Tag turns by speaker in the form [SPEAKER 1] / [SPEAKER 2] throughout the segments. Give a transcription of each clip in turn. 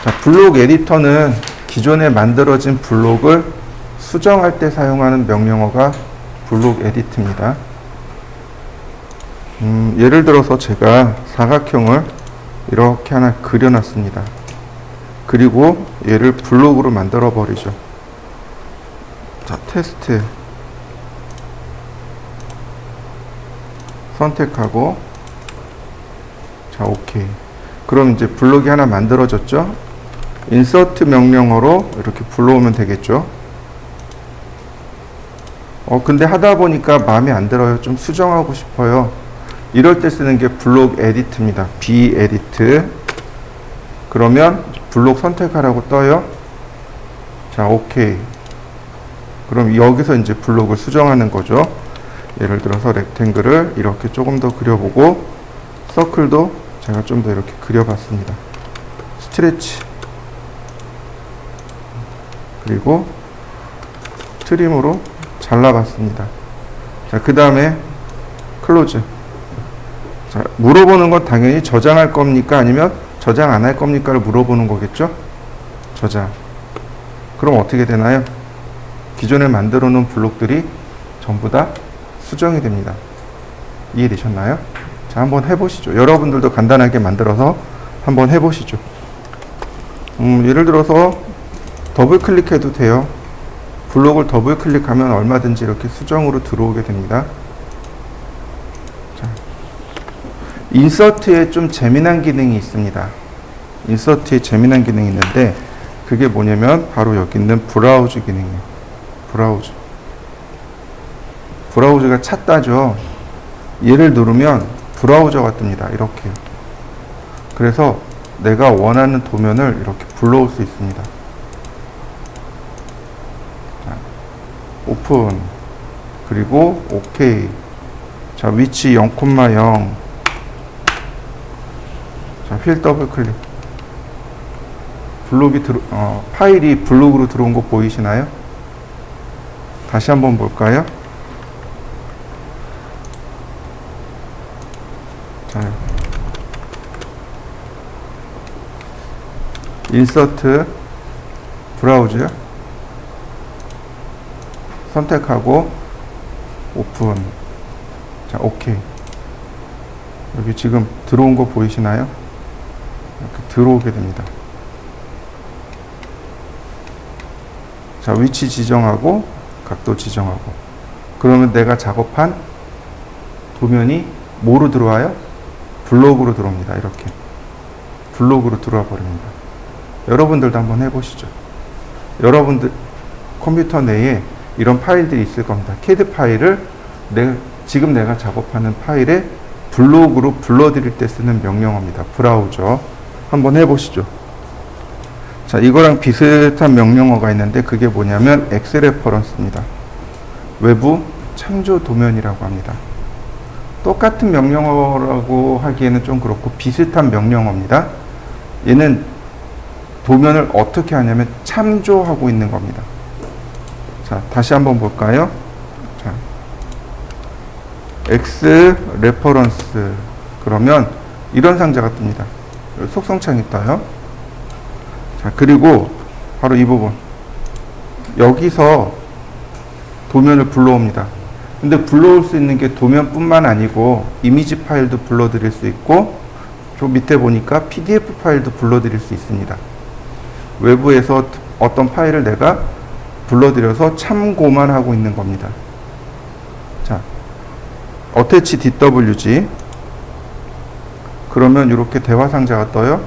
[SPEAKER 1] 자, 블록 에디터는 기존에 만들어진 블록을 수정할 때 사용하는 명령어가 블록 에디트입니다. 예를 들어서 제가 사각형을 이렇게 하나 그려놨습니다. 그리고 얘를 블록으로 만들어 버리죠. 자, 테스트 선택하고, 자, 오케이. 그럼 이제 블록이 하나 만들어졌죠? 인서트 명령어로 이렇게 불러오면 되겠죠? 근데 하다 보니까 마음에 안 들어요. 좀 수정하고 싶어요. 이럴 때 쓰는 게 블록 에디트입니다. B 에디트. 그러면 블록 선택하라고 떠요. 자, 오케이. 그럼 여기서 이제 블록을 수정하는 거죠. 예를 들어서 렉탱글을 이렇게 조금 더 그려보고, 서클도 제가 좀 더 이렇게 그려봤습니다. 스트레치. 그리고 트림으로 잘라봤습니다. 자, 그 다음에 클로즈. 자, 물어보는 건 당연히 저장할 겁니까? 아니면 저장 안 할 겁니까?를 물어보는 거겠죠? 저장. 그럼 어떻게 되나요? 기존에 만들어 놓은 블록들이 전부 다 수정이 됩니다. 이해되셨나요? 자, 한번 해보시죠. 여러분들도 간단하게 만들어서 한번 해보시죠. 예를 들어서 더블 클릭해도 돼요. 블록을 더블 클릭하면 얼마든지 이렇게 수정으로 들어오게 됩니다. 자, 인서트에 좀 재미난 기능이 있습니다. 인서트에 재미난 기능이 있는데, 그게 뭐냐면 바로 여기 있는 브라우즈 기능이에요. 브라우즈. 브라우즈가 찾다죠. 얘를 누르면 브라우저가 뜹니다. 이렇게. 그래서 내가 원하는 도면을 이렇게 불러올 수 있습니다. 자, 오픈. 그리고 오케이. 자, 위치 0,0. 자, 휠 더블 클릭. 블록이 파일이 블록으로 들어온 거 보이시나요? 다시 한번 볼까요? 자, 인서트 브라우즈 선택하고 오픈. 자, 오케이. 여기 지금 들어온 거 보이시나요? 이렇게 들어오게 됩니다. 자, 위치 지정하고 각도 지정하고. 그러면 내가 작업한 도면이 뭐로 들어와요? 블록으로 들어옵니다. 이렇게 블록으로 들어와 버립니다. 여러분들도 한번 해보시죠. 여러분들 컴퓨터 내에 이런 파일들이 있을 겁니다. CAD 파일을 지금 내가 작업하는 파일에 블록으로 불러드릴 때 쓰는 명령어입니다. 브라우저. 한번 해보시죠. 자, 이거랑 비슷한 명령어가 있는데, 그게 뭐냐면 엑스레퍼런스입니다. 외부 참조 도면이라고 합니다. 똑같은 명령어라고 하기에는 좀 그렇고 비슷한 명령어입니다. 얘는 도면을 어떻게 하냐면 참조하고 있는 겁니다. 자, 다시 한번 볼까요? 자, X 레퍼런스. 그러면 이런 상자가 뜹니다. 속성창이 떠요. 자, 그리고 바로 이 부분. 여기서 도면을 불러옵니다. 근데 불러올 수 있는 게 도면뿐만 아니고 이미지 파일도 불러드릴 수 있고, 저 밑에 보니까 PDF 파일도 불러드릴 수 있습니다. 외부에서 어떤 파일을 내가 불러들여서 참고만 하고 있는 겁니다. 자, attach DWG. 그러면 이렇게 대화 상자가 떠요.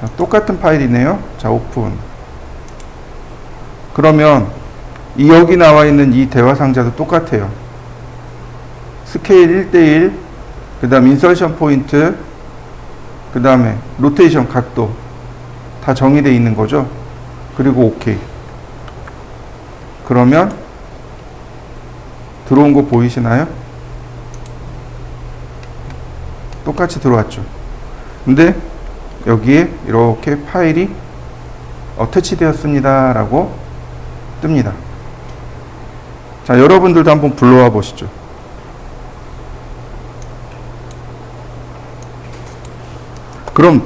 [SPEAKER 1] 자, 똑같은 파일이네요. 자, 오픈. 그러면 여기 나와 있는 이 대화 상자도 똑같아요. 스케일 1:1, 그 다음 인설션 포인트, 그 다음에 로테이션 각도 다 정의되어 있는 거죠. 그리고 오케이. 그러면 들어온 거 보이시나요? 똑같이 들어왔죠. 근데 여기에 이렇게 파일이 어태치 되었습니다 라고 뜹니다. 자, 여러분들도 한번 불러와 보시죠. 그럼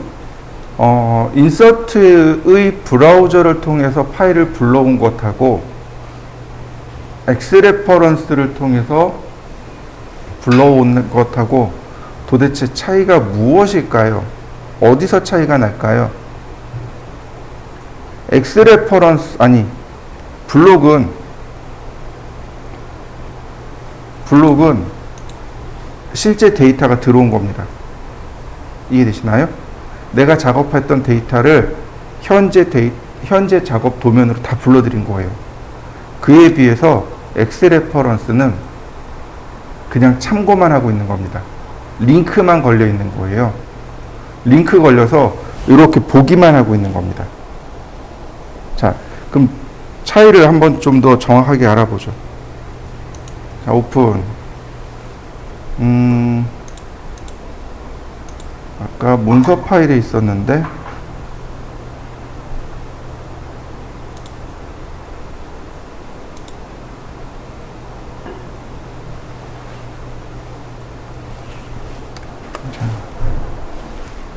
[SPEAKER 1] 인서트의 브라우저를 통해서 파일을 불러온 것하고 엑스레퍼런스를 통해서 불러온 것하고 도대체 차이가 무엇일까요? 어디서 차이가 날까요? 블록은 실제 데이터가 들어온 겁니다. 이해되시나요? 내가 작업했던 데이터를 현재 작업 도면으로 다 불러들인 거예요. 그에 비해서 엑스레퍼런스는 그냥 참고만 하고 있는 겁니다. 링크만 걸려 있는 거예요. 링크 걸려서 이렇게 보기만 하고 있는 겁니다. 자, 그럼 차이를 한번 좀 더 정확하게 알아보죠. 자, 오픈. 아까 문서 파일에 있었는데,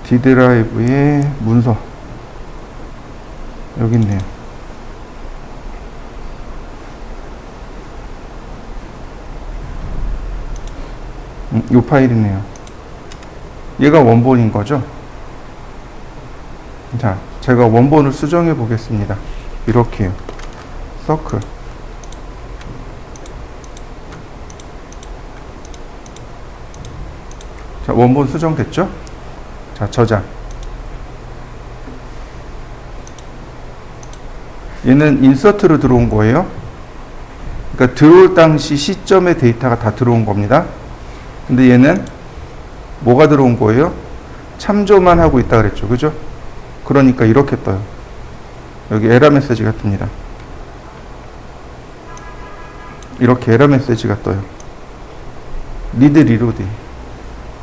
[SPEAKER 1] D 드라이브의 문서 여기 있네요. 이 파일이네요. 얘가 원본인 거죠. 자, 제가 원본을 수정해 보겠습니다. 이렇게요. 서클. 자, 원본 수정됐죠? 자, 저장. 얘는 인서트로 들어온 거예요. 그러니까 들어올 당시 시점의 데이터가 다 들어온 겁니다. 근데 얘는 뭐가 들어온 거예요? 참조만 하고 있다 그랬죠. 그죠? 그러니까 이렇게 떠요. 여기 에러 메시지가 뜹니다. 이렇게 에러 메시지가 떠요. need reloading.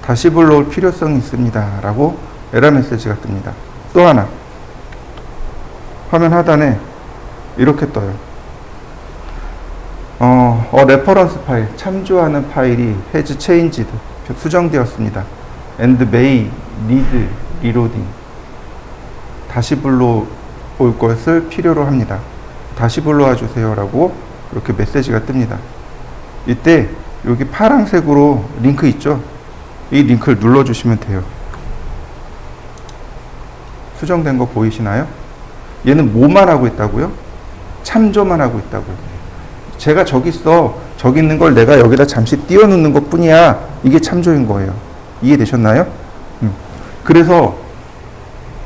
[SPEAKER 1] 다시 불러올 필요성이 있습니다. 라고 에러 메시지가 뜹니다. 또 하나. 화면 하단에 이렇게 떠요. 레퍼런스 파일, 참조하는 파일이 has changed, 수정되었습니다. and may need reloading. 다시 불러올 것을 필요로 합니다. 다시 불러와 주세요. 라고 이렇게 메시지가 뜹니다. 이때 여기 파란색으로 링크 있죠? 이 링크를 눌러주시면 돼요. 수정된 거 보이시나요? 얘는 뭐만 하고 있다고요? 참조만 하고 있다고요. 제가 저기 있는 걸 내가 여기다 잠시 띄워놓는 것 뿐이야. 이게 참조인 거예요. 이해되셨나요? 그래서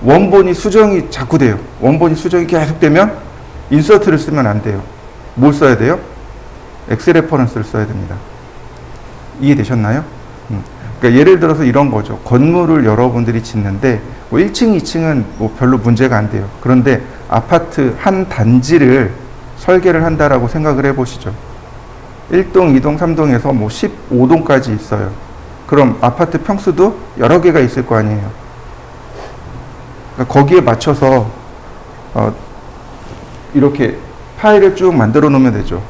[SPEAKER 1] 원본이 수정이 자꾸 돼요. 원본이 수정이 계속 되면 인서트를 쓰면 안 돼요. 뭘 써야 돼요? 엑스레퍼런스를 써야 됩니다. 이해되셨나요? 그러니까 예를 들어서 이런 거죠. 건물을 여러분들이 짓는데 뭐 1층, 2층은 뭐 별로 문제가 안 돼요. 그런데 아파트 한 단지를 설계를 한다라고 생각을 해보시죠. 1동, 2동, 3동에서 뭐 15동까지 있어요. 그럼 아파트 평수도 여러 개가 있을 거 아니에요. 그러니까 거기에 맞춰서 이렇게 파일을 쭉 만들어 놓으면 되죠.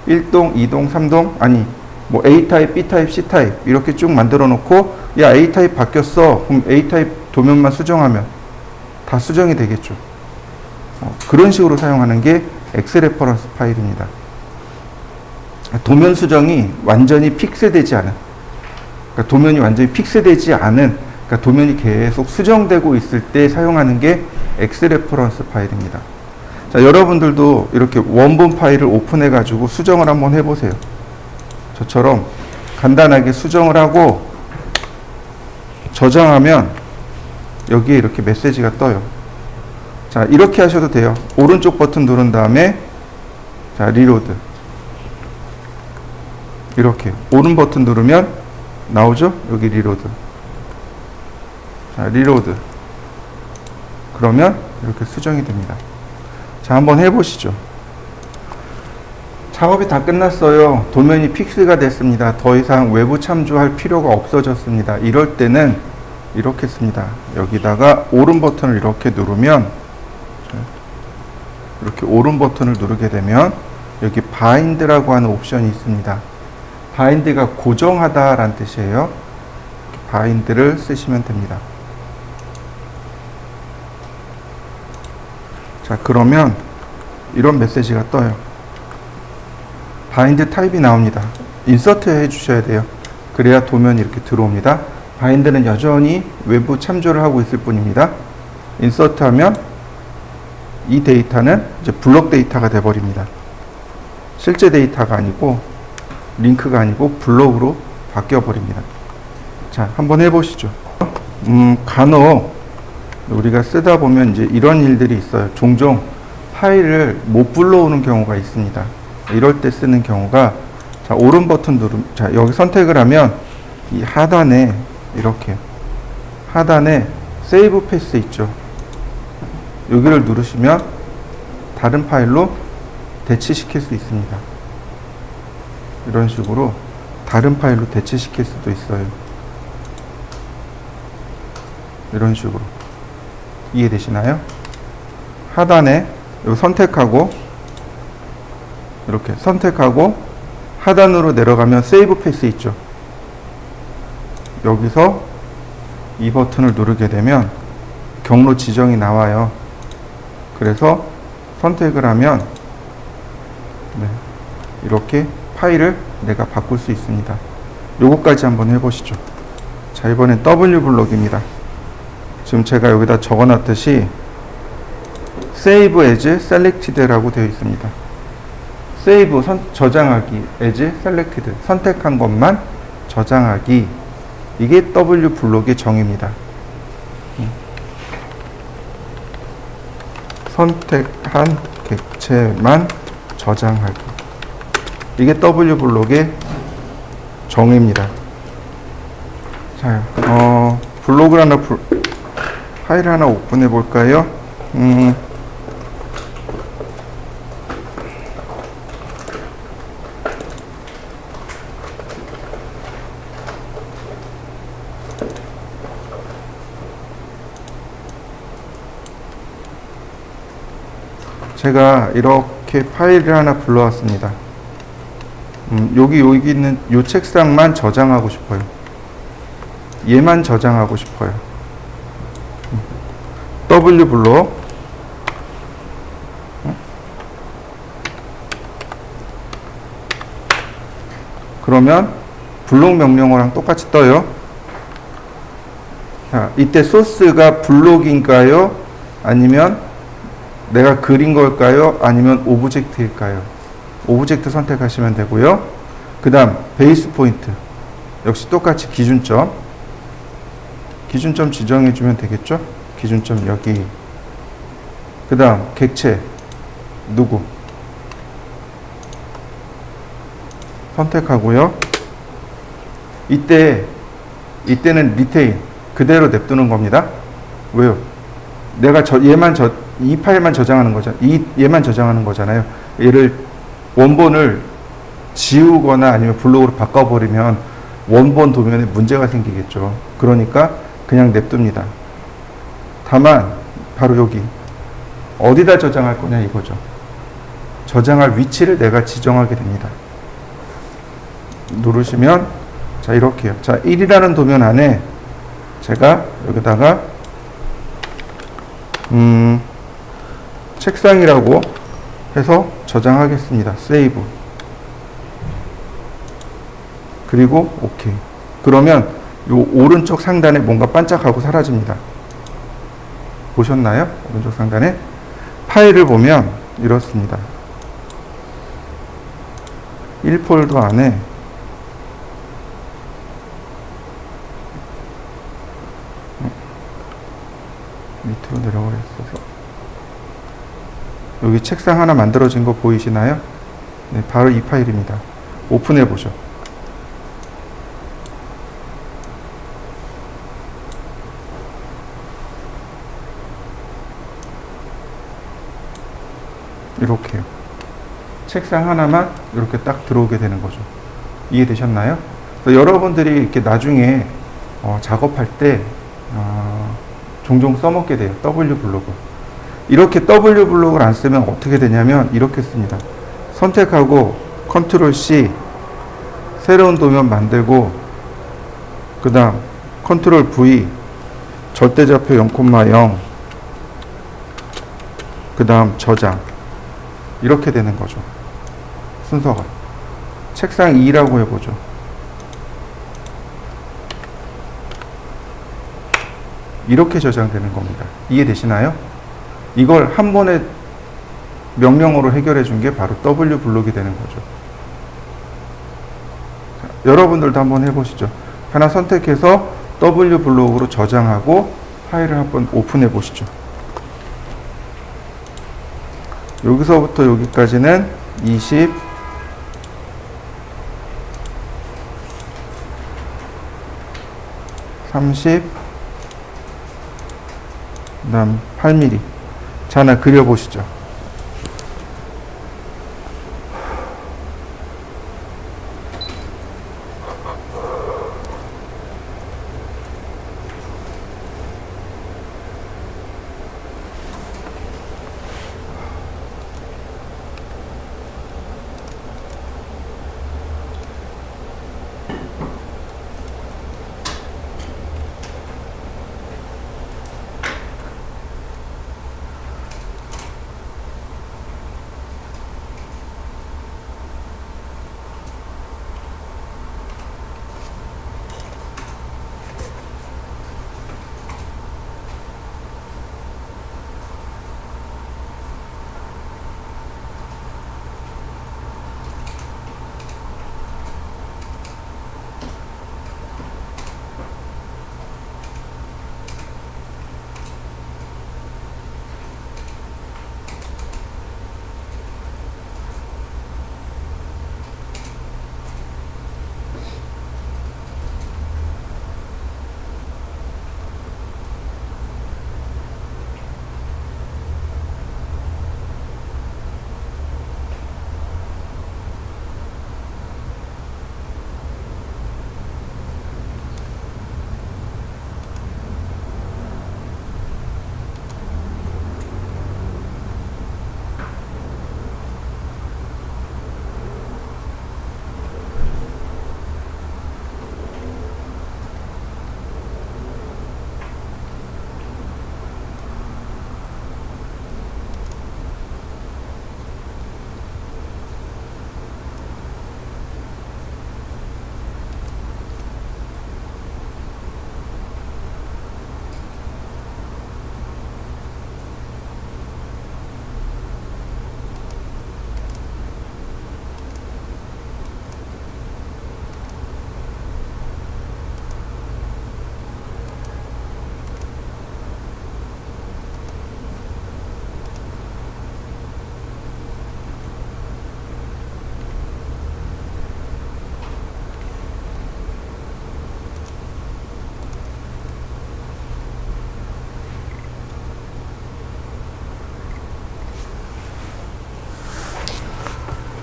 [SPEAKER 1] 1동, 2동, 3동, 아니 뭐 A타입, B타입, C타입 이렇게 쭉 만들어 놓고 야 A타입 바뀌었어. 그럼 A타입 도면만 수정하면 다 수정이 되겠죠. 그런 식으로 사용하는 게 엑스레퍼런스 파일입니다. 도면 수정이 완전히 픽스되지 않은, 그러니까 도면이 완전히 픽스되지 않은, 그러니까 도면이 계속 수정되고 있을 때 사용하는 게 엑스레퍼런스 파일입니다. 자, 여러분들도 이렇게 원본 파일을 오픈해 가지고 수정을 한번 해보세요. 저처럼 간단하게 수정을 하고 저장하면 여기에 이렇게 메시지가 떠요. 자, 이렇게 하셔도 돼요. 오른쪽 버튼 누른 다음에 자, 리로드. 이렇게 오른 버튼 누르면 나오죠? 여기 리로드. 자, 리로드. 그러면 이렇게 수정이 됩니다. 자, 한번 해보시죠. 작업이 다 끝났어요. 도면이 픽스가 됐습니다. 더 이상 외부 참조할 필요가 없어졌습니다. 이럴 때는 이렇게 씁니다. 여기다가 오른 버튼을 이렇게 누르면, 이렇게 오른 버튼을 누르게 되면 여기 바인드라고 하는 옵션이 있습니다. 바인드가 고정하다라는 뜻이에요. 바인드를 쓰시면 됩니다. 자, 그러면 이런 메시지가 떠요. 바인드 타입이 나옵니다. 인서트 해 주셔야 돼요. 그래야 도면이 이렇게 들어옵니다. 바인드는 여전히 외부 참조를 하고 있을 뿐입니다. 인서트 하면 이 데이터는 이제 블록 데이터가 돼 버립니다. 실제 데이터가 아니고 링크가 아니고 블록으로 바뀌어 버립니다. 자, 한번 해보시죠. 간혹 우리가 쓰다 보면 이제 이런 일들이 있어요. 종종 파일을 못 불러오는 경우가 있습니다. 이럴 때 쓰는 경우가, 자, 오른 버튼 자, 여기 선택을 하면 이 하단에 이렇게 하단에 세이브 패스 있죠. 여기를 누르시면 다른 파일로 대치시킬 수 있습니다. 이런 식으로 다른 파일로 대치시킬 수도 있어요. 이런 식으로. 이해되시나요? 하단에 요 선택하고 이렇게 선택하고 하단으로 내려가면 세이브 패스 있죠. 여기서 이 버튼을 누르게 되면 경로 지정이 나와요. 그래서 선택을 하면 네, 이렇게 파일을 내가 바꿀 수 있습니다. 요거까지 한번 해보시죠. 자, 이번엔 W 블록입니다. 지금 제가 여기다 적어놨듯이 Save as Selected라고 되어 있습니다. Save 저장하기, as Selected 선택한 것만 저장하기. 이게 W 블록의 정의입니다. 선택한 객체만 저장하기. 이게 W 블록의 정의입니다. 자, 블록을 하나 파일 하나 오픈해 볼까요? 제가 이렇게 파일을 하나 불러왔습니다. 여기 있는 이 책상만 저장하고 싶어요. 얘만 저장하고 싶어요. W 블록 그러면 블록 명령어랑 똑같이 떠요. 자, 이때 소스가 블록인가요? 아니면 내가 그린 걸까요? 아니면 오브젝트일까요? 오브젝트 선택하시면 되고요. 그 다음 베이스 포인트 역시 똑같이 기준점 지정해 주면 되겠죠? 기준점 여기. 그 다음 객체 누구 선택하고요. 이때는 리테인 그대로 냅두는 겁니다. 왜요? 내가 이 파일만 저장하는 거잖아요. 얘만 저장하는 거잖아요. 얘를 원본을 지우거나 아니면 블록으로 바꿔버리면 원본 도면에 문제가 생기겠죠. 그러니까 그냥 냅둡니다. 다만 바로 여기 어디다 저장할 거냐 이거죠. 저장할 위치를 내가 지정하게 됩니다. 누르시면 자 이렇게요. 자 1이라는 도면 안에 제가 여기다가 책상이라고 해서 저장하겠습니다. 세이브 그리고 오케이. 그러면 요 오른쪽 상단에 뭔가 반짝하고 사라집니다. 보셨나요? 오른쪽 상단에 파일을 보면 이렇습니다. 1폴더 안에 밑으로 내려가 있어서 여기 책상 하나 만들어진 거 보이시나요? 네, 바로 이 파일입니다. 오픈해 보죠. 이렇게요. 책상 하나만 이렇게 딱 들어오게 되는 거죠. 이해되셨나요? 여러분들이 이렇게 나중에 작업할 때 종종 써먹게 돼요. W 블록을. 이렇게 W 블록을 안 쓰면 어떻게 되냐면 이렇게 씁니다. 선택하고 컨트롤 C 새로운 도면 만들고 그 다음 컨트롤 V 절대좌표 0,0 그 다음 저장. 이렇게 되는 거죠. 순서가. 책상 2라고 해보죠. 이렇게 저장되는 겁니다. 이해되시나요? 이걸 한 번에 명령어로 해결해 준 게 바로 W 블록이 되는 거죠. 자, 여러분들도 한번 해보시죠. 하나 선택해서 W 블록으로 저장하고 파일을 한번 오픈해 보시죠. 여기서부터 여기까지는 20, 30, 그 다음 8mm. 자, 하나 그려보시죠.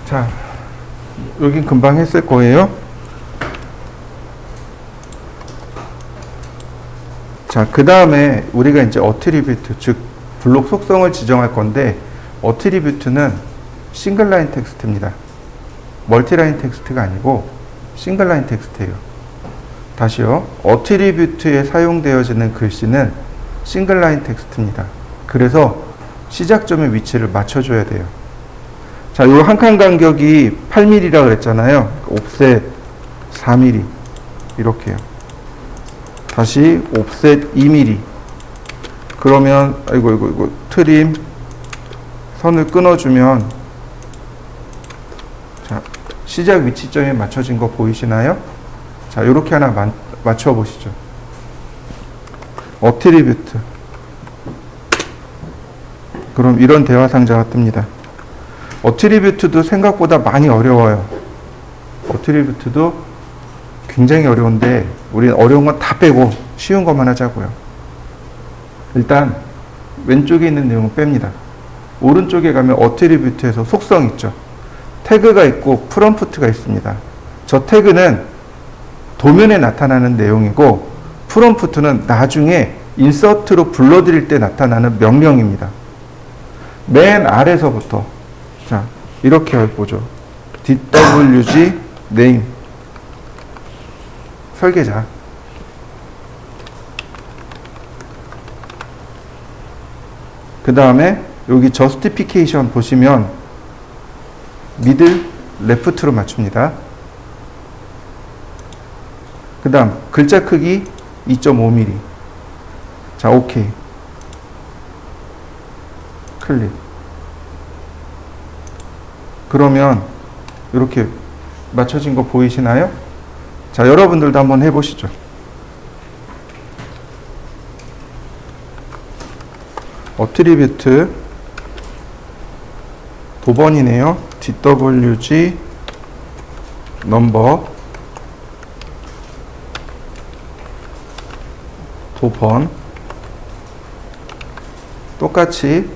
[SPEAKER 1] 자, 여긴 금방 했을 거예요. 자, 그 다음에 우리가 이제 어트리뷰트, 즉 블록 속성을 지정할 건데, 어트리뷰트는 싱글라인 텍스트입니다. 멀티라인 텍스트가 아니고 싱글라인 텍스트예요. 다시요. 어트리뷰트에 사용되어지는 글씨는 싱글라인 텍스트입니다. 그래서 시작점의 위치를 맞춰줘야 돼요. 자, 요 한 칸 간격이 8mm라고 그랬잖아요. 옵셋 4mm. 이렇게요. 다시 옵셋 2mm. 그러면, 이거, 트림, 선을 끊어주면, 자, 시작 위치점에 맞춰진 거 보이시나요? 자, 요렇게 하나 맞춰보시죠. 어트리뷰트. 그럼 이런 대화 상자가 뜹니다. 어트리뷰트도 생각보다 많이 어려워요. 어트리뷰트도 굉장히 어려운데 우리는 어려운 건 다 빼고 쉬운 것만 하자고요. 일단 왼쪽에 있는 내용은 뺍니다. 오른쪽에 가면 어트리뷰트에서 속성 있죠. 태그가 있고 프롬프트가 있습니다. 저 태그는 도면에 나타나는 내용이고 프롬프트는 나중에 인서트로 불러드릴 때 나타나는 명령입니다. 맨 아래서부터 자, 이렇게 해보죠. DWG name 설계자. 그 다음에 여기 저스티피케이션 보시면 미들 레프트로 맞춥니다. 그 다음 글자 크기 2.5mm. 자, 오케이. 클릭. 그러면 이렇게 맞춰진 거 보이시나요? 자, 여러분들도 한번 해보시죠. 어트리뷰트 도번이네요. DWG 넘버 도번 똑같이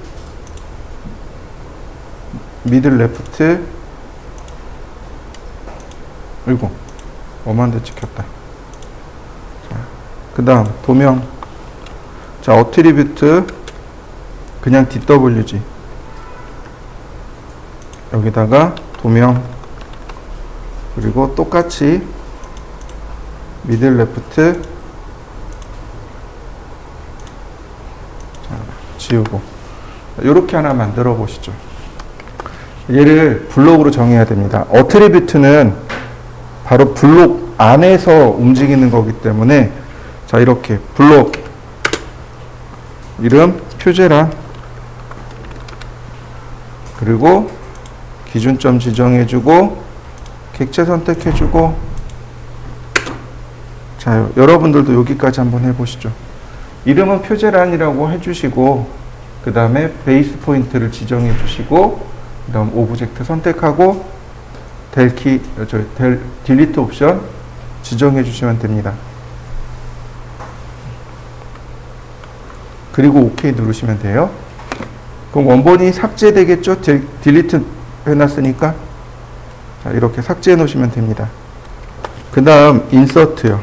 [SPEAKER 1] 미들 레프트 아이고 엄한데 찍혔다. 자, 그 다음 도명. 자, 어트리뷰트 그냥 DWG 여기다가 도명 그리고 똑같이 미들 레프트 자, 지우고 이렇게 하나 만들어 보시죠. 얘를 블록으로 정해야 됩니다. 어트리뷰트는 바로 블록 안에서 움직이는 거기 때문에 자, 이렇게 블록 이름 표제란 그리고 기준점 지정해주고 객체 선택해주고 자, 여러분들도 여기까지 한번 해보시죠. 이름은 표제란이라고 해주시고 그 다음에 베이스 포인트를 지정해 주시고 그 다음 오브젝트 선택하고 딜리트 옵션 지정해 주시면 됩니다. 그리고 OK 누르시면 돼요. 그럼 원본이 삭제되겠죠? 딜리트 해놨으니까. 자, 이렇게 삭제해 놓으시면 됩니다. 그 다음 인서트요.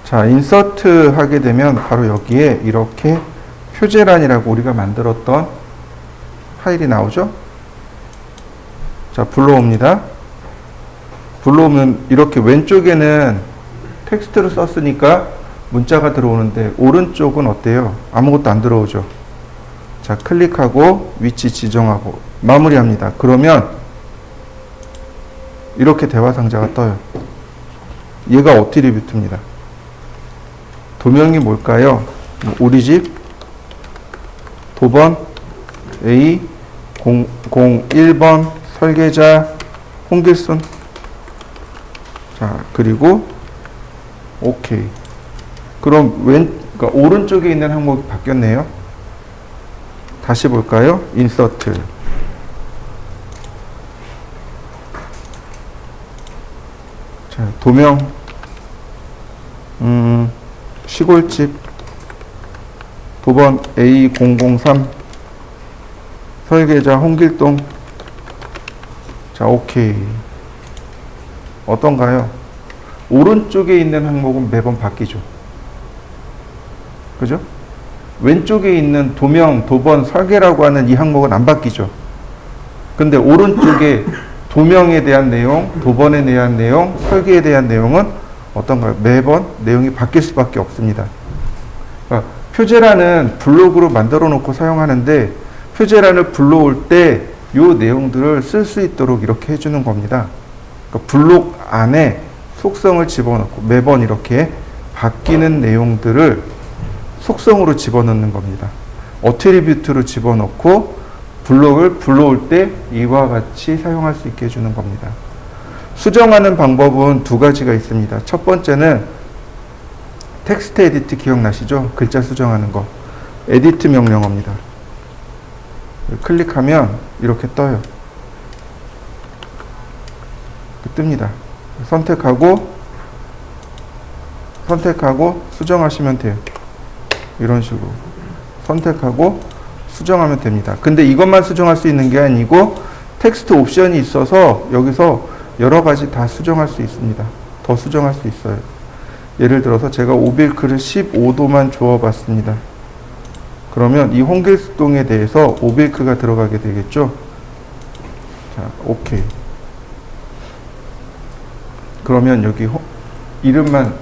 [SPEAKER 1] 자, 인서트 하게 되면 바로 여기에 이렇게 표제란이라고 우리가 만들었던 파일이 나오죠? 자, 불러옵니다. 불러오면 이렇게 왼쪽에는 텍스트로 썼으니까 문자가 들어오는데 오른쪽은 어때요? 아무것도 안 들어오죠? 자, 클릭하고 위치 지정하고 마무리합니다. 그러면 이렇게 대화 상자가 떠요. 얘가 어트리뷰트입니다. 도명이 뭘까요? 우리 집 도번 A 001번 설계자 홍길순. 자, 그리고 OK. 그럼 그러니까 오른쪽에 있는 항목이 바뀌었네요. 다시 볼까요? 인서트. 자, 도명 시골집 도번 A003 설계자 홍길동. 자, 오케이. 어떤가요? 오른쪽에 있는 항목은 매번 바뀌죠. 그죠? 왼쪽에 있는 도명, 도번, 설계라고 하는 이 항목은 안 바뀌죠. 근데 오른쪽에 도명에 대한 내용, 도번에 대한 내용, 설계에 대한 내용은 어떤가요? 매번 내용이 바뀔 수밖에 없습니다. 그러니까 표제란은 블록으로 만들어 놓고 사용하는데 표제란을 불러올 때 이 내용들을 쓸 수 있도록 이렇게 해주는 겁니다. 그러니까 블록 안에 속성을 집어넣고 매번 이렇게 바뀌는 내용들을 속성으로 집어넣는 겁니다. 어트리뷰트로 집어넣고 블록을 불러올 때 이와 같이 사용할 수 있게 해주는 겁니다. 수정하는 방법은 두 가지가 있습니다. 첫 번째는 텍스트 에디트 기억나시죠? 글자 수정하는 거. 에디트 명령어입니다. 클릭하면 이렇게 떠요. 뜹니다. 선택하고 수정하시면 돼요. 이런 식으로 선택하고 수정하면 됩니다. 근데 이것만 수정할 수 있는 게 아니고 텍스트 옵션이 있어서 여기서 여러 가지 다 수정할 수 있습니다. 더 수정할 수 있어요. 예를 들어서 제가 오빌크를 15도만 주어봤습니다. 그러면 이 홍길동에 대해서 오빌크가 들어가게 되겠죠. 자, 오케이. 그러면 여기 이름만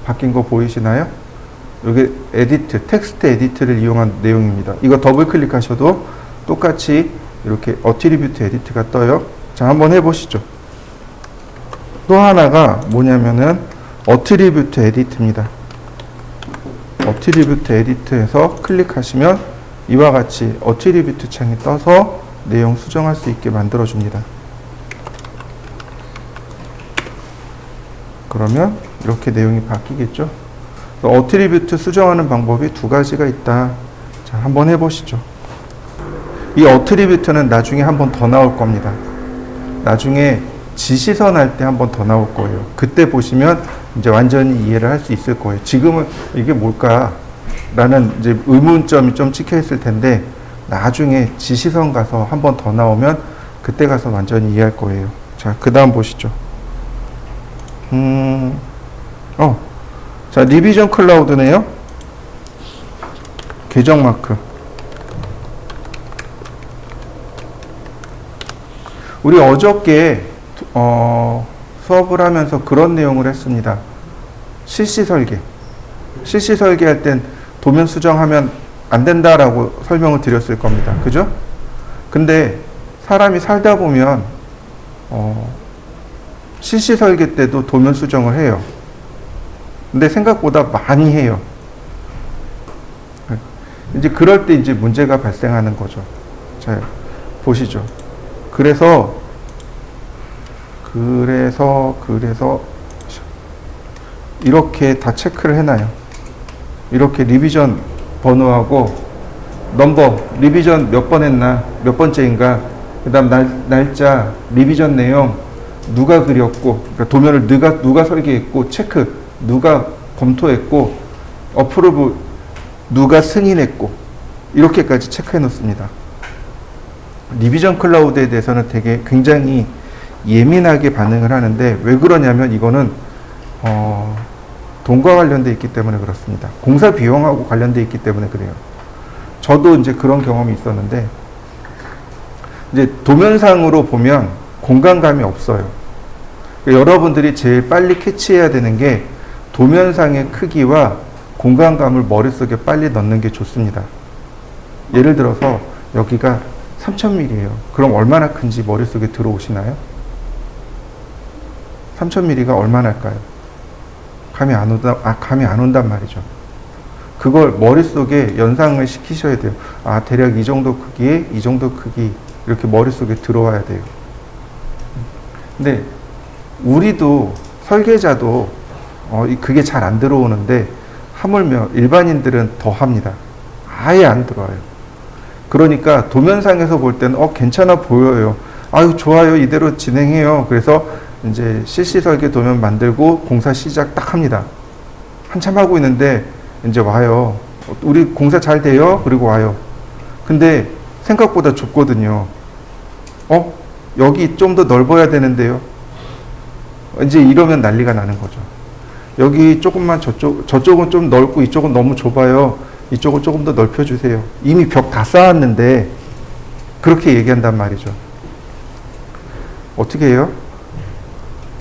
[SPEAKER 1] 바뀐 거 보이시나요? 여기 에디트, 텍스트 에디트를 이용한 내용입니다. 이거 더블 클릭하셔도 똑같이 이렇게 어트리뷰트 에디트가 떠요. 자, 한번 해보시죠. 또 하나가 뭐냐면은 어트리뷰트 에디트입니다. 어트리뷰트 에디트에서 클릭하시면 이와 같이 어트리뷰트 창이 떠서 내용 수정할 수 있게 만들어 줍니다. 그러면 이렇게 내용이 바뀌겠죠. 어트리뷰트 수정하는 방법이 두 가지가 있다. 자, 한번 해보시죠. 이 어트리뷰트는 나중에 한 번 더 나올 겁니다. 나중에 지시선 할 때 한 번 더 나올 거예요. 그때 보시면 이제 완전히 이해를 할 수 있을 거예요. 지금은 이게 뭘까? 라는 이제 의문점이 좀 찍혀 있을 텐데, 나중에 지시선 가서 한 번 더 나오면 그때 가서 완전히 이해할 거예요. 자, 그 다음 보시죠. 자, 리비전 클라우드네요. 계정 마크. 우리 어저께 수업을 하면서 그런 내용을 했습니다. 실시 설계. 실시 설계할 땐 도면 수정하면 안 된다라고 설명을 드렸을 겁니다. 그죠? 근데 사람이 살다 보면 실시 설계 때도 도면 수정을 해요. 근데 생각보다 많이 해요. 이제 그럴 때 이제 문제가 발생하는 거죠. 자, 보시죠. 그래서 이렇게 다 체크를 해놔요. 이렇게 리비전 번호하고 넘버, 리비전 몇 번 했나, 몇 번째인가, 그 다음 날짜, 리비전 내용, 누가 그렸고, 그러니까 도면을 누가 설계했고, 체크, 누가 검토했고, 어프로브, 누가 승인했고, 이렇게까지 체크해 놓습니다. 리비전 클라우드에 대해서는 되게 굉장히 예민하게 반응을 하는데, 왜 그러냐면 이거는 돈과 관련돼 있기 때문에 그렇습니다. 공사 비용하고 관련돼 있기 때문에 그래요. 저도 이제 그런 경험이 있었는데, 이제 도면상으로 보면 공간감이 없어요. 그러니까 여러분들이 제일 빨리 캐치해야 되는 게 도면상의 크기와 공간감을 머릿속에 빨리 넣는 게 좋습니다. 예를 들어서 여기가 3000mm예요. 그럼 얼마나 큰지 머릿속에 들어오시나요? 3000mm가 얼마나일까요? 감이 안 온단 말이죠. 그걸 머릿속에 연상을 시키셔야 돼요. 아, 대략 이 정도 크기에 이 정도 크기, 이렇게 머릿속에 들어와야 돼요. 근데 우리도 설계자도 그게 잘 안 들어오는데, 하물며 일반인들은 더 합니다. 아예 안 들어와요. 그러니까 도면상에서 볼 때는 괜찮아 보여요. 아유, 좋아요, 이대로 진행해요. 그래서 이제 실시 설계 도면 만들고 공사 시작 딱 합니다. 한참 하고 있는데 이제 와요. 우리 공사 잘 돼요? 그리고 와요. 근데 생각보다 좁거든요. 여기 좀 더 넓어야 되는데요. 이제 이러면 난리가 나는 거죠. 여기 조금만 저쪽은 좀 넓고 이쪽은 너무 좁아요. 이쪽을 조금 더 넓혀주세요. 이미 벽 다 쌓았는데 그렇게 얘기한단 말이죠. 어떻게 해요?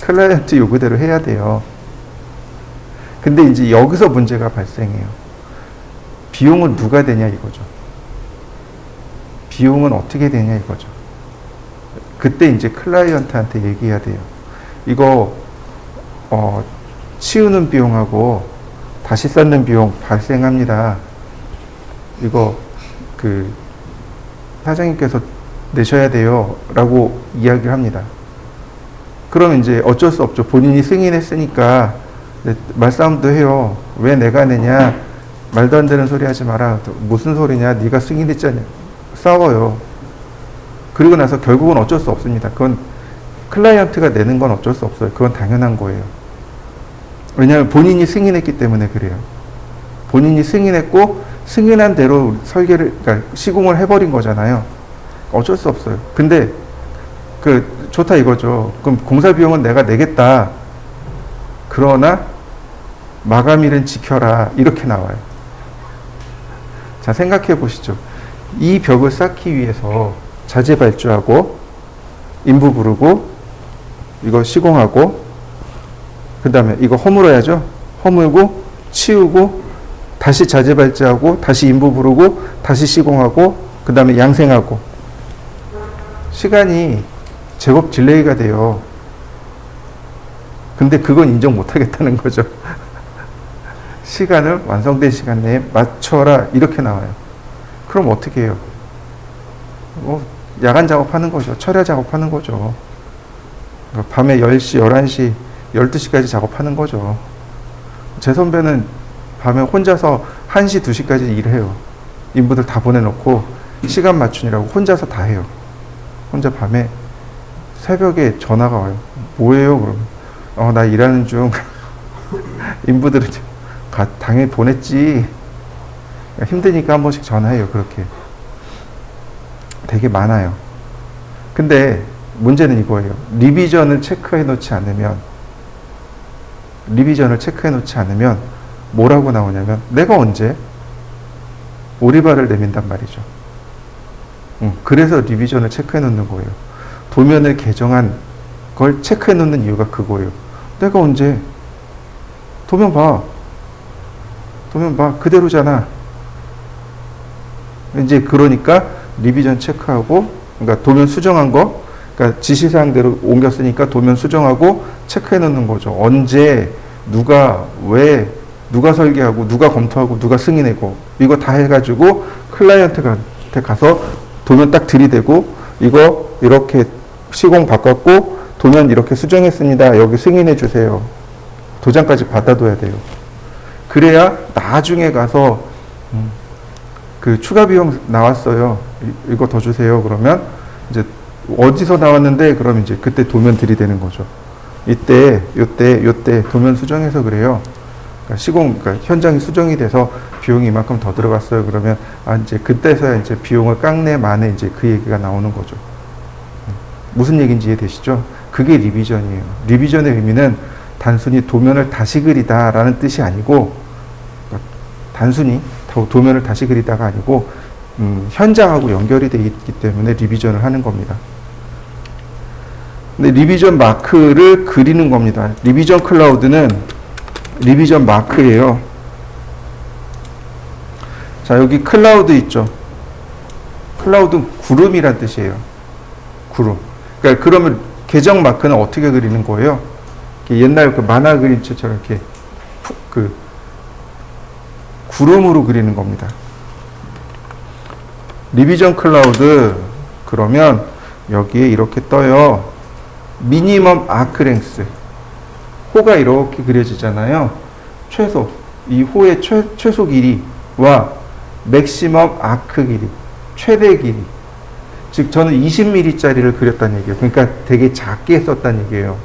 [SPEAKER 1] 클라이언트 요구대로 해야 돼요. 근데 이제 여기서 문제가 발생해요. 비용은 누가 되냐 이거죠. 비용은 어떻게 되냐 이거죠. 그때 이제 클라이언트한테 얘기해야 돼요. 이거 치우는 비용하고 다시 쌓는 비용 발생합니다. 이거 사장님께서 내셔야 돼요 라고 이야기를 합니다. 그러면 이제 어쩔 수 없죠. 본인이 승인했으니까 말싸움도 해요. 왜 내가 내냐, 말도 안 되는 소리 하지 마라, 무슨 소리냐, 네가 승인했잖냐, 싸워요. 그리고 나서 결국은 어쩔 수 없습니다. 그건 클라이언트가 내는 건 어쩔 수 없어요. 그건 당연한 거예요. 왜냐하면 본인이 승인했기 때문에 그래요. 본인이 승인했고 승인한 대로 그러니까 시공을 해버린 거잖아요. 어쩔 수 없어요. 근데 좋다 이거죠. 그럼 공사 비용은 내가 내겠다. 그러나 마감일은 지켜라. 이렇게 나와요. 자, 생각해 보시죠. 이 벽을 쌓기 위해서 자재발주하고 인부 부르고 이거 시공하고 그 다음에 이거 허물어야죠. 허물고 치우고 다시 자재발찌하고 다시 인부 부르고 다시 시공하고 그 다음에 양생하고 시간이 제법 딜레이가 돼요. 근데 그건 인정 못 하겠다는 거죠. 시간을 완성된 시간 내에 맞춰라 이렇게 나와요. 그럼 어떻게 해요? 야간 작업하는 거죠. 철야 작업하는 거죠. 밤에 10시, 11시, 12시까지 작업하는 거죠. 제 선배는 밤에 혼자서 1시, 2시까지 일해요. 인부들 다 보내놓고 시간 맞추느라고 혼자서 다 해요. 혼자 밤에 새벽에 전화가 와요. 뭐예요? 그러면 나 일하는 중. 인부들은 당연히 보냈지. 힘드니까 한 번씩 전화해요. 그렇게 되게 많아요. 근데 문제는 이거예요. 리비전을 체크해 놓지 않으면 뭐라고 나오냐면 내가 언제 오리발을 내민단 말이죠. 그래서 리비전을 체크해 놓는 거예요. 도면을 개정한 걸 체크해 놓는 이유가 그거예요. 내가 언제 도면 봐 그대로잖아. 이제 그러니까 리비전 체크하고, 그러니까 도면 수정한 거, 그러니까 지시사항대로 옮겼으니까 도면 수정하고 체크해 놓는 거죠. 언제 누가 왜 누가 설계하고 누가 검토하고 누가 승인하고 이거 다 해가지고 클라이언트한테 가서 도면 딱 들이대고 이거 이렇게 시공 바꿨고 도면 이렇게 수정했습니다. 여기 승인해 주세요. 도장까지 받아둬야 돼요. 그래야 나중에 가서 그 추가 비용 나왔어요. 이거 더 주세요. 그러면 이제 어디서 나왔는데 그럼 이제 그때 도면 들이대는 거죠. 요때 도면 수정해서 그래요. 그러니까 현장이 수정이 돼서 비용이 이만큼 더 들어갔어요. 그러면 이제 그때서야 이제 비용을 깎네 마네 이제 그 얘기가 나오는 거죠. 무슨 얘기인지 이해되시죠? 그게 리비전이에요. 리비전의 의미는 단순히 도면을 다시 그리다라는 뜻이 아니고, 단순히 도면을 다시 그리다가 아니고 현장하고 연결이 되어 있기 때문에 리비전을 하는 겁니다. 근데 리비전 마크를 그리는 겁니다. 리비전 클라우드는 리비전 마크예요. 자, 여기 클라우드 있죠. 클라우드는 구름이란 뜻이에요. 구름. 그러니까 그러면 계정 마크는 어떻게 그리는 거예요? 옛날 그 만화 그림처럼 이렇게 구름으로 그리는 겁니다. 리비전 클라우드 그러면 여기에 이렇게 떠요. 미니멈 아크 랭스. 호가 이렇게 그려지잖아요. 최소. 이 호의 최소 길이와 맥시멈 아크 길이. 최대 길이. 즉 저는 20mm 짜리를 그렸다는 얘기예요. 그러니까 되게 작게 썼다는 얘기예요.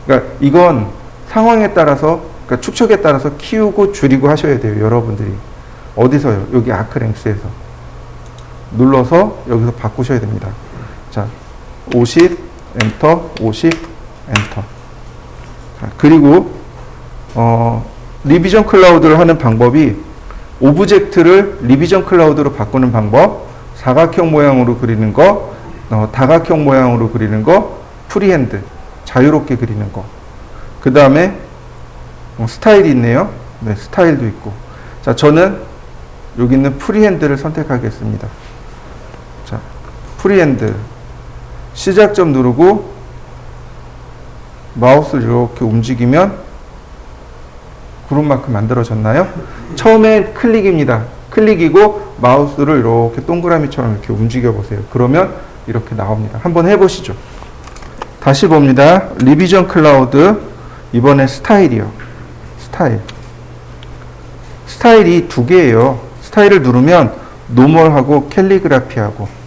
[SPEAKER 1] 그러니까 이건 상황에 따라서, 그러니까 축척에 따라서 키우고 줄이고 하셔야 돼요. 여러분들이. 어디서요? 여기 아크 랭스에서. 눌러서 여기서 바꾸셔야 됩니다. 자, 50, 엔터, 50, 엔터. 자, 그리고 리비전 클라우드를 하는 방법이 오브젝트를 리비전 클라우드로 바꾸는 방법, 사각형 모양으로 그리는 거, 다각형 모양으로 그리는 거, 프리핸드, 자유롭게 그리는 거. 그 다음에 스타일이 있네요. 네, 스타일도 있고. 자, 저는 여기 있는 프리핸드를 선택하겠습니다. 자, 프리핸드. 시작점 누르고 마우스를 이렇게 움직이면 구름마크 만들어졌나요? 처음엔 클릭입니다. 클릭이고 마우스를 이렇게 동그라미처럼 이렇게 움직여 보세요. 그러면 이렇게 나옵니다. 한번 해보시죠. 다시 봅니다. 리비전 클라우드. 이번에 스타일이요. 스타일이 두 개예요. 스타일을 누르면 노멀하고 캘리그라피하고,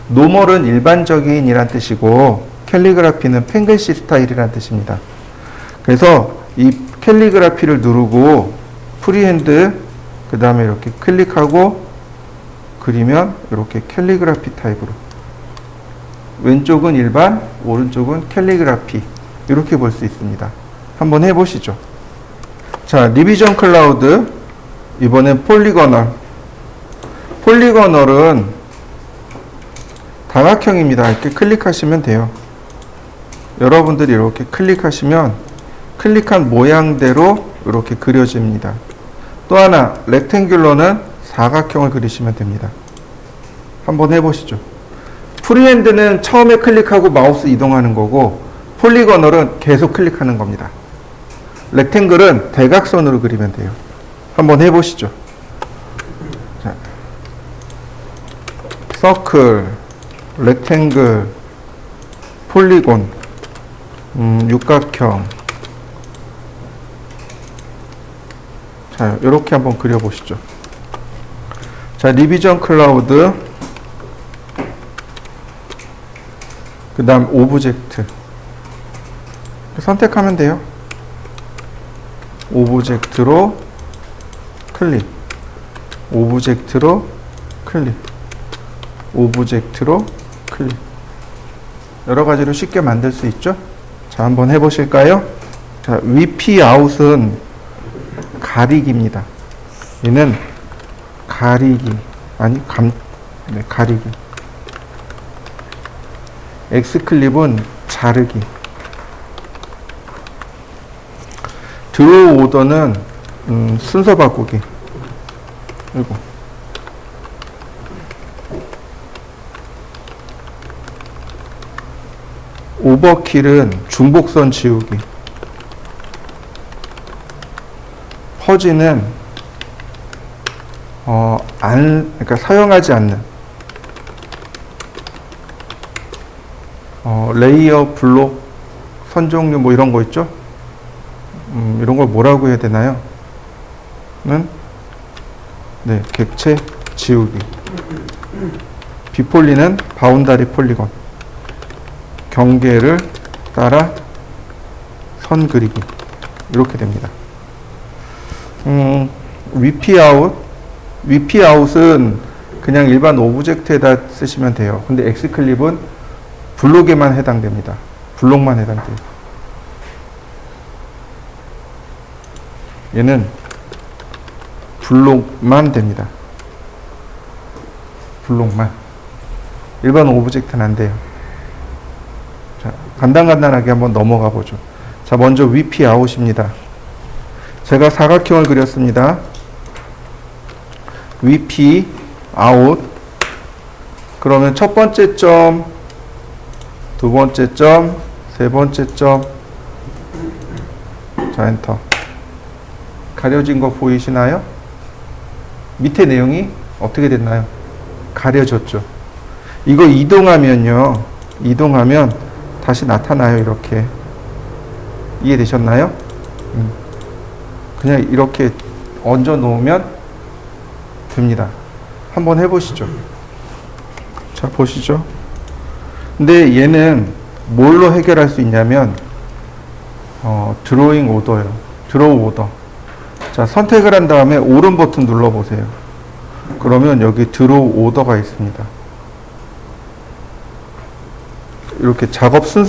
[SPEAKER 1] 노멀은 일반적인 이란 뜻이고 캘리그라피는 펜글시 스타일이란 뜻입니다. 그래서 이 캘리그라피를 누르고 프리핸드 그 다음에 이렇게 클릭하고 그리면 이렇게 캘리그라피 타입으로, 왼쪽은 일반, 오른쪽은 캘리그라피, 이렇게 볼 수 있습니다. 한번 해보시죠. 자, 리비전 클라우드. 이번엔 폴리거널. 폴리거널은 다각형입니다. 이렇게 클릭하시면 돼요. 여러분들이 이렇게 클릭하시면 클릭한 모양대로 이렇게 그려집니다. 또 하나, 렉탱귤러는 사각형을 그리시면 됩니다. 한번 해보시죠. 프리핸드는 처음에 클릭하고 마우스 이동하는 거고, 폴리거널은 계속 클릭하는 겁니다. 렉탱글은 대각선으로 그리면 돼요. 한번 해보시죠. 자, 서클, 렉탱글, 폴리곤, 육각형. 자, 이렇게 한번 그려보시죠. 자, 리비전 클라우드, 그 다음 오브젝트 선택하면 돼요. 오브젝트로 클릭, 오브젝트로 클릭, 오브젝트로 클릭. 여러 가지로 쉽게 만들 수 있죠. 자, 한번 해보실까요? 자, VP 아웃은 가리기입니다. 얘는 가리기, 가리기. X클립은 자르기. 드로우 오더는 순서 바꾸기. 그리고 오버킬은 중복선 지우기. 퍼지는 그러니까 사용하지 않는 레이어, 블록, 선 종류 뭐 이런 거 있죠? 이런 걸 뭐라고 해야 되나요? 네, 객체 지우기. 비폴리는 바운다리 폴리건. 경계를 따라 선 그리기. 이렇게 됩니다. VP 아웃. VP 아웃은 그냥 일반 오브젝트에다 쓰시면 돼요. 근데 X클립은 블록에만 해당됩니다. 블록만 해당돼요. 얘는 블록만 됩니다. 블록만. 일반 오브젝트는 안 돼요. 자, 간단하게 한번 넘어가 보죠. 자, 먼저 VP 아웃입니다. 제가 사각형을 그렸습니다. VP 아웃. 그러면 첫 번째 점, 두 번째 점, 세 번째 점. 자, 엔터. 가려진 거 보이시나요? 밑에 내용이 어떻게 됐나요? 가려졌죠. 이거 이동하면요. 이동하면 다시 나타나요. 이렇게. 이해되셨나요? 그냥 이렇게 얹어 놓으면 됩니다. 한번 해보시죠. 자, 보시죠. 근데 얘는 뭘로 해결할 수 있냐면 드로잉 오더예요. 드로우 오더. 자, 선택을 한 다음에 오른 버튼 눌러보세요. 그러면 여기 드로우 오더가 있습니다. 이렇게 작업된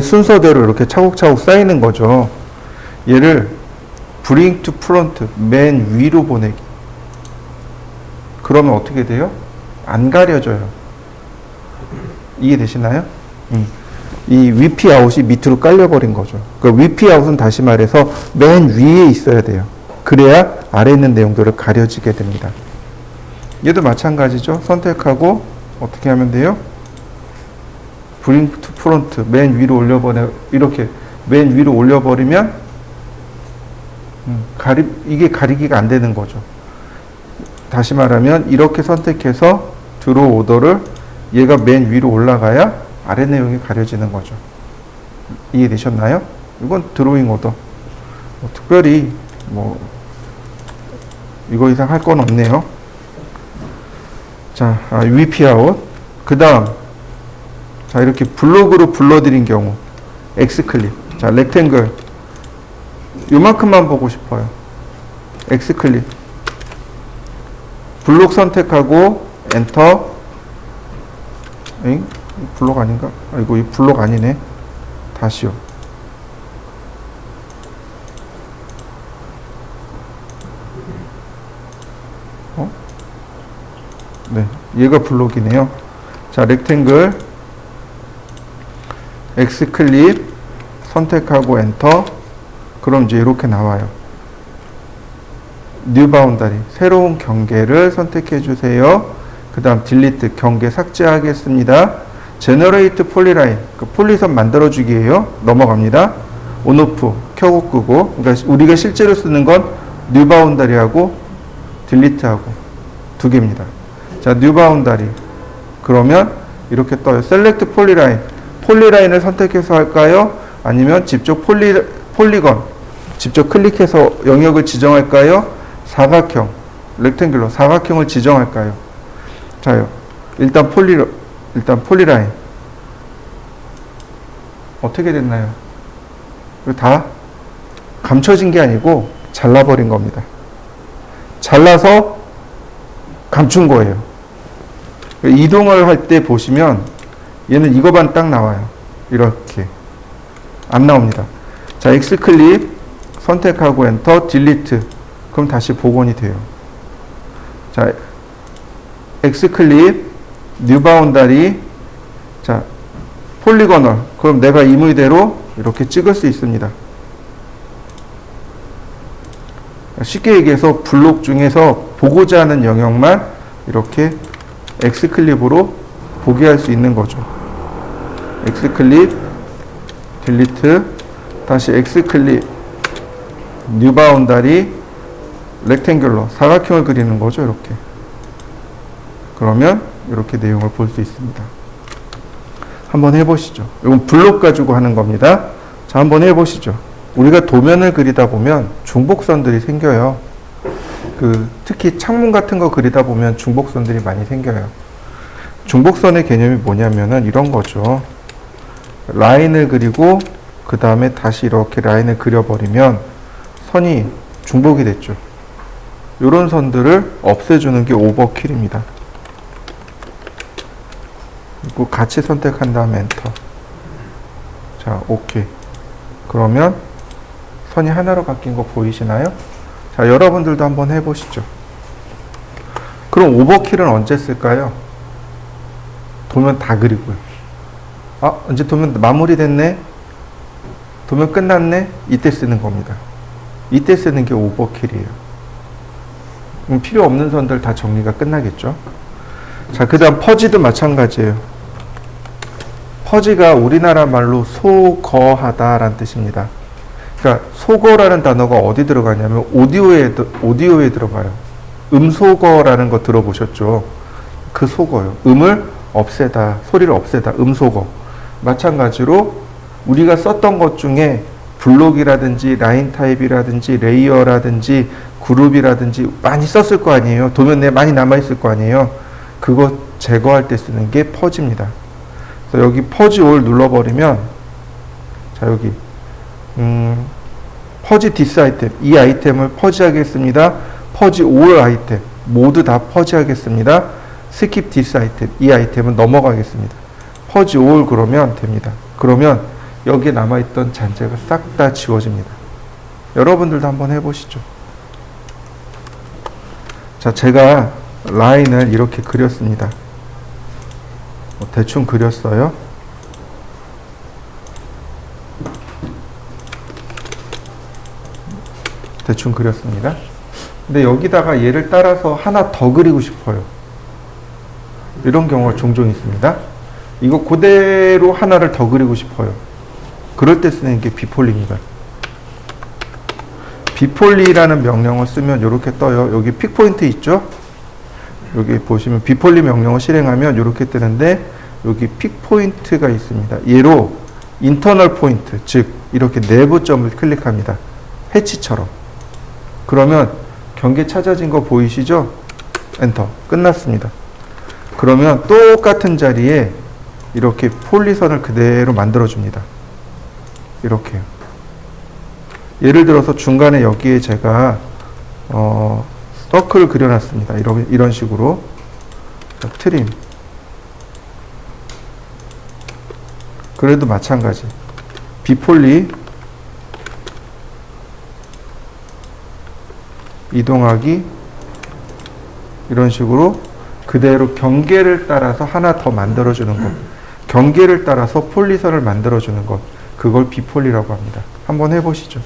[SPEAKER 1] 순서대로 이렇게 차곡차곡 쌓이는 거죠. 얘를 bring to front, 맨 위로 보내기. 그러면 어떻게 돼요? 안 가려져요. 이해되시나요? 이 VP 아웃이 밑으로 깔려버린 거죠. 그 VP 아웃은 다시 말해서 맨 위에 있어야 돼요. 그래야 아래 있는 내용들을 가려지게 됩니다. 얘도 마찬가지죠. 선택하고 어떻게 하면 돼요? bring to front, 맨 위로 이렇게 맨 위로 올려버리면 이게 가리기가 안 되는 거죠. 다시 말하면 이렇게 선택해서 드로우 오더를 얘가 맨 위로 올라가야 아래 내용이 가려지는 거죠. 이해되셨나요? 이건 드로잉 오더. 특별히 이거 이상 할 건 없네요. 자, VP 아웃. 그 다음, 자, 이렇게 블록으로 불러드린 경우, X클릭. 자, 렉탱글. 요만큼만 보고 싶어요. X클릭. 블록 선택하고, 엔터. 블록 아닌가? 이거 이 블록 아니네. 다시요. 네, 얘가 블록이네요. 자, 렉탱글, X클립, 선택하고 엔터. 그럼 이제 이렇게 나와요. 뉴 바운더리, 새로운 경계를 선택해 주세요. 그 다음 딜리트, 경계 삭제하겠습니다. 제너레이트 폴리라인, 그 폴리선 만들어주기예요. 넘어갑니다. 온오프, 켜고 끄고. 그러니까 우리가 실제로 쓰는 건 뉴 바운더리하고 딜리트하고 두 개입니다. 자, 뉴 바운더리. 그러면 이렇게 떠요. 셀렉트 폴리라인. 폴리라인을 선택해서 할까요? 아니면 직접 폴리건, 직접 클릭해서 영역을 지정할까요? 사각형, 렉탱귤러, 사각형을 지정할까요? 자요. 일단 폴리라인. 어떻게 됐나요? 이거 다 감춰진 게 아니고 잘라버린 겁니다. 잘라서 감춘 거예요. 이동을 할 때 보시면 얘는 이거만 딱 나와요. 이렇게. 안 나옵니다. 자, X 클릭, 선택하고 엔터, 딜리트. 그럼 다시 복원이 돼요. 자, X 클릭, 뉴 바운더리. 자, 폴리거널. 그럼 내가 임의대로 이렇게 찍을 수 있습니다. 쉽게 얘기해서 블록 중에서 보고자 하는 영역만 이렇게 X 클릭으로 보게 할 수 있는 거죠. X 클릭, 딜리트, 다시 X 클릭, 뉴 바운더리, 렉탱귤러, 사각형을 그리는 거죠. 이렇게. 그러면 이렇게 내용을 볼 수 있습니다. 한번 해보시죠. 이건 블록 가지고 하는 겁니다. 자, 한번 해보시죠. 우리가 도면을 그리다 보면 중복선들이 생겨요. 특히 창문 같은 거 그리다 보면 중복선들이 많이 생겨요. 중복선의 개념이 뭐냐면은 이런 거죠. 라인을 그리고 그 다음에 다시 이렇게 라인을 그려버리면 선이 중복이 됐죠. 이런 선들을 없애주는 게 오버킬입니다. 그리고 같이 선택한 다음에 엔터. 자, 오케이. 그러면 선이 하나로 바뀐 거 보이시나요? 자, 여러분들도 한번 해보시죠. 그럼 오버킬은 언제 쓸까요? 도면 다 그리고요. 아, 이제 도면 마무리됐네? 도면 끝났네? 이때 쓰는 겁니다. 이때 쓰는 게 오버킬이에요. 그럼 필요 없는 선들 다 정리가 끝나겠죠? 자, 그 다음 퍼지도 마찬가지예요. 퍼지가 우리나라 말로 소거하다라는 뜻입니다. 그러니까 소거라는 단어가 어디 들어가냐면 오디오에 들어가요. 음소거라는 거 들어보셨죠? 그 소거요. 음을 없애다, 소리를 없애다, 음소거. 마찬가지로 우리가 썼던 것 중에 블록이라든지 라인 타입이라든지 레이어라든지 그룹이라든지 많이 썼을 거 아니에요. 도면 내에 많이 남아있을 거 아니에요. 그거 제거할 때 쓰는 게 퍼지입니다. 그래서 여기 퍼지 올 눌러버리면, 자, 여기 퍼지 디스 아이템, 이 아이템을 퍼지하겠습니다. 퍼지 올 아이템 모두 다 퍼지하겠습니다. 스킵 디스 아이템, 이 아이템은 넘어가겠습니다. 퍼지 올 그러면 됩니다. 그러면 여기에 남아있던 잔재가 싹 다 지워집니다. 여러분들도 한번 해보시죠. 자, 제가 라인을 이렇게 그렸습니다. 대충 그렸어요. 대충 그렸습니다. 근데 여기다가 얘를 따라서 하나 더 그리고 싶어요. 이런 경우가 종종 있습니다. 이거 그대로 하나를 더 그리고 싶어요. 그럴 때 쓰는 게 비폴리입니다. 비폴리라는 명령을 쓰면 이렇게 떠요. 여기 픽 포인트 있죠? 여기 보시면 비폴리 명령을 실행하면 이렇게 뜨는데 여기 픽 포인트가 있습니다. 얘로 인터널 포인트, 즉 이렇게 내부 점을 클릭합니다. 해치처럼. 그러면 경계 찾아진 거 보이시죠? 엔터. 끝났습니다. 그러면 똑같은 자리에 이렇게 폴리선을 그대로 만들어줍니다. 이렇게요. 예를 들어서 중간에 여기에 제가 서클을 그려놨습니다. 이런 식으로. 자, 트림. 그래도 마찬가지. 비폴리 이동하기 이런 식으로 그대로 경계를 따라서 하나 더 만들어주는 것. 경계를 따라서 폴리선을 만들어주는 것. 그걸 비폴리라고 합니다. 한번 해보시죠.